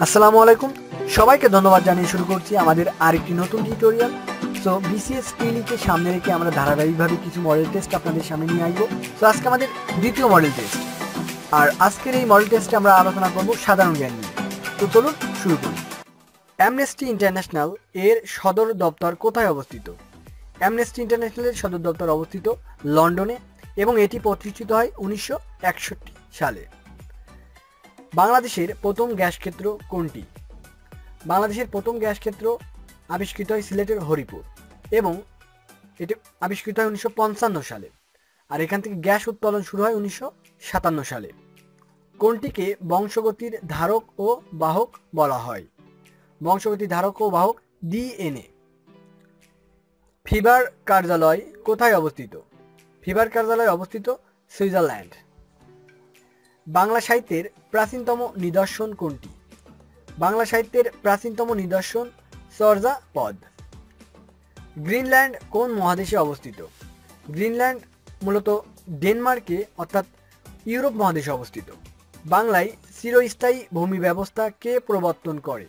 আসসালামু আলাইকুম, সবাইকে ধন্যবাদ জানিয়ে শুরু করছি আমাদের আরেকটি নতুন টিউটোরিয়াল। সো বিসিএস প্রিলিকে সামনে রেখে আমরা ধারাবাহিকভাবে কিছু মডেল টেস্ট আপনাদের সামনে নিয়ে আসবো। সো আজকে আমাদের দ্বিতীয় মডেল টেস্ট, আর আজকের এই মডেল টেস্টে আমরা আলোচনা করব সাধারণ জ্ঞান নিয়ে। তো চলুন শুরু করি। অ্যামনেস্টি ইন্টারন্যাশনাল এর সদর দপ্তর কোথায় অবস্থিত? অ্যামনেস্টি ইন্টারন্যাশনালের সদর দপ্তর অবস্থিত লন্ডনে এবং এটি প্রতিষ্ঠিত হয় 1961 সালে। বাংলাদেশের প্রথম গ্যাস ক্ষেত্র কোনটি? বাংলাদেশের প্রথম গ্যাস ক্ষেত্র আবিষ্কৃত হয় সিলেটের হরিপুর এবং এটি আবিষ্কৃত হয় 1955 সালে, আর এখান থেকে গ্যাস উত্তোলন শুরু হয় 1957 সালে। কোনটিকে বংশগতির ধারক ও বাহক বলা হয়? বংশগতির ধারক ও বাহক ডিএনএ। ফিবার কার্যালয় কোথায় অবস্থিত? ফিবার কার্যালয় অবস্থিত সুইজারল্যান্ড। বাংলা সাহিত্যের প্রাচীনতম নিদর্শন কোনটি? বাংলা সাহিত্যের প্রাচীনতম নিদর্শন চর্যাপদ। গ্রিনল্যান্ড কোন মহাদেশে অবস্থিত? গ্রিনল্যান্ড মূলত ডেনমার্কে অর্থাৎ ইউরোপ মহাদেশে অবস্থিত। বাংলায় চিরস্থায়ী ভূমি ব্যবস্থা কে প্রবর্তন করে?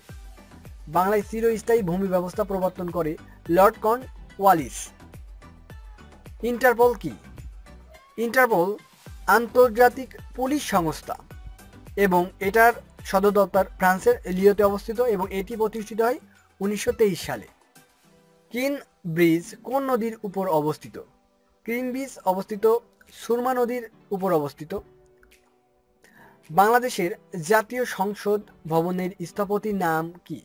বাংলায় চিরস্থায়ী ভূমি ব্যবস্থা প্রবর্তন করে লর্ড কর্নওয়ালিস। ইন্টারপোল কি? ইন্টারপোল আন্তর্জাতিক পুলিশ সংস্থা এবং এটার সদর দপ্তর ফ্রান্সের লিওতে অবস্থিত এবং এটি প্রতিষ্ঠিত হয় 1923 সালে। কিন ব্রিজ কোন নদীর উপর অবস্থিত? কিন ব্রিজ অবস্থিত সুরমা নদীর উপর অবস্থিত। বাংলাদেশের জাতীয় সংসদ ভবনের স্থপতির নাম কি?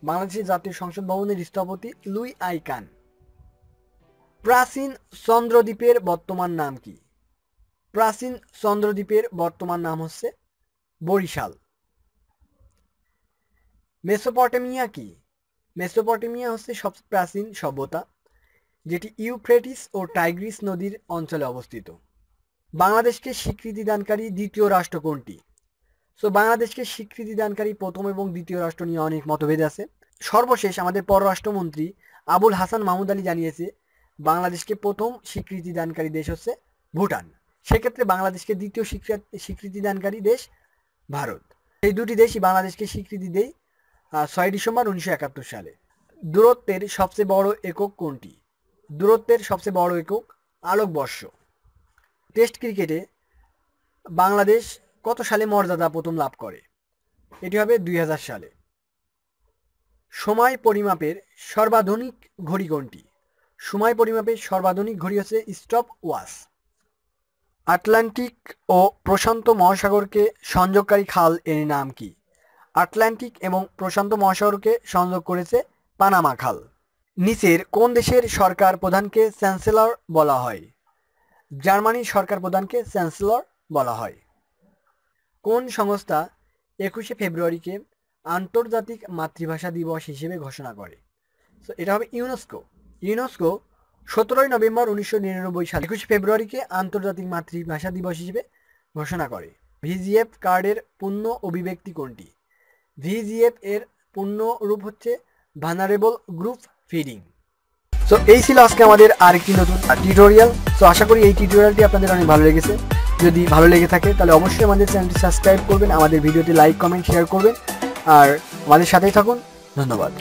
বাংলাদেশের জাতীয় সংসদ ভবনের স্থপতি লুই আই কান। প্রাচীন চন্দ্রদ্বীপের বর্তমান নাম কি? প্রাচীন চন্দ্রদ্বীপের বর্তমান নাম হচ্ছে বরিশাল। মেসোপটেমিয়া কি? মেসোপটেমিয়া হচ্ছে সবচেয়ে প্রাচীন সভ্যতা, যেটি ইউফ্রেটিস ও টাইগ্রিস নদীর অঞ্চলে অবস্থিত। বাংলাদেশকে স্বীকৃতি দানকারী দ্বিতীয় রাষ্ট্র কোনটি? সো বাংলাদেশকে স্বীকৃতি দানকারী প্রথম এবং দ্বিতীয় রাষ্ট্র নিয়ে অনেক মতভেদ আছে। সর্বশেষ আমাদের পররাষ্ট্রমন্ত্রী আবুল হাসান মাহমুদ আলী জানিয়েছে বাংলাদেশকে প্রথম স্বীকৃতি দানকারী দেশ হচ্ছে ভুটান। সেক্ষেত্রে বাংলাদেশকে দ্বিতীয় স্বীকৃতি দানকারী দেশ ভারত। এই দুটি দেশই বাংলাদেশকে স্বীকৃতি দেয় 6 ডিসেম্বর 1971 সালে। দূরত্বের সবচেয়ে বড় একক কোনটি? দূরত্বের সবচেয়ে বড় একক আলোকবর্ষ। টেস্ট ক্রিকেটে বাংলাদেশ কত সালে মর্যাদা প্রথম লাভ করে? এটি হবে 2000 সালে। সময় পরিমাপের সর্বাধুনিক ঘড়ি কোনটি? সময় পরিমাপের সর্বাধুনিক ঘড়ি হচ্ছে স্টপ ওয়াচ। আটলান্টিক ও প্রশান্ত মহাসাগরকে সংযোগকারী খাল এর নাম কি? আটলান্টিক এবং প্রশান্ত মহাসাগরকে সংযোগ করেছে পানামা খাল। নিচের কোন দেশের সরকার প্রধানকে চ্যান্সেলর বলা হয়? জার্মানির সরকার প্রধানকে চ্যান্সেলর বলা হয়। কোন সংস্থা 21শে ফেব্রুয়ারিকে আন্তর্জাতিক মাতৃভাষা দিবস হিসেবে ঘোষণা করে? সো এটা হবে ইউনেস্কো। ইউনেস্কো 17 নভেম্বর 1999 সালে 21শে ফেব্রুয়ারিকে আন্তর্জাতিক মাতৃভাষা দিবস হিসেবে ঘোষণা করে। ভিজিএফ কার্ডের পূর্ণ অভিব্যক্তি কোনটি? ভিজিএফ এর পূর্ণ রূপ হচ্ছে ভালনারেবল গ্রুপ ফিডিং। সো এই ছিল আজকে আমাদের আরেকটি নতুন টিউটোরিয়াল। সো আশা করি এই টিউটোরিয়ালটি আপনাদের অনেক ভালো লেগেছে। যদি ভালো লেগে থাকে তাহলে অবশ্যই আমাদের চ্যানেলটি সাবস্ক্রাইব করবেন, আমাদের ভিডিওটি লাইক কমেন্ট শেয়ার করবেন, আর আমাদের সাথেই থাকুন। ধন্যবাদ।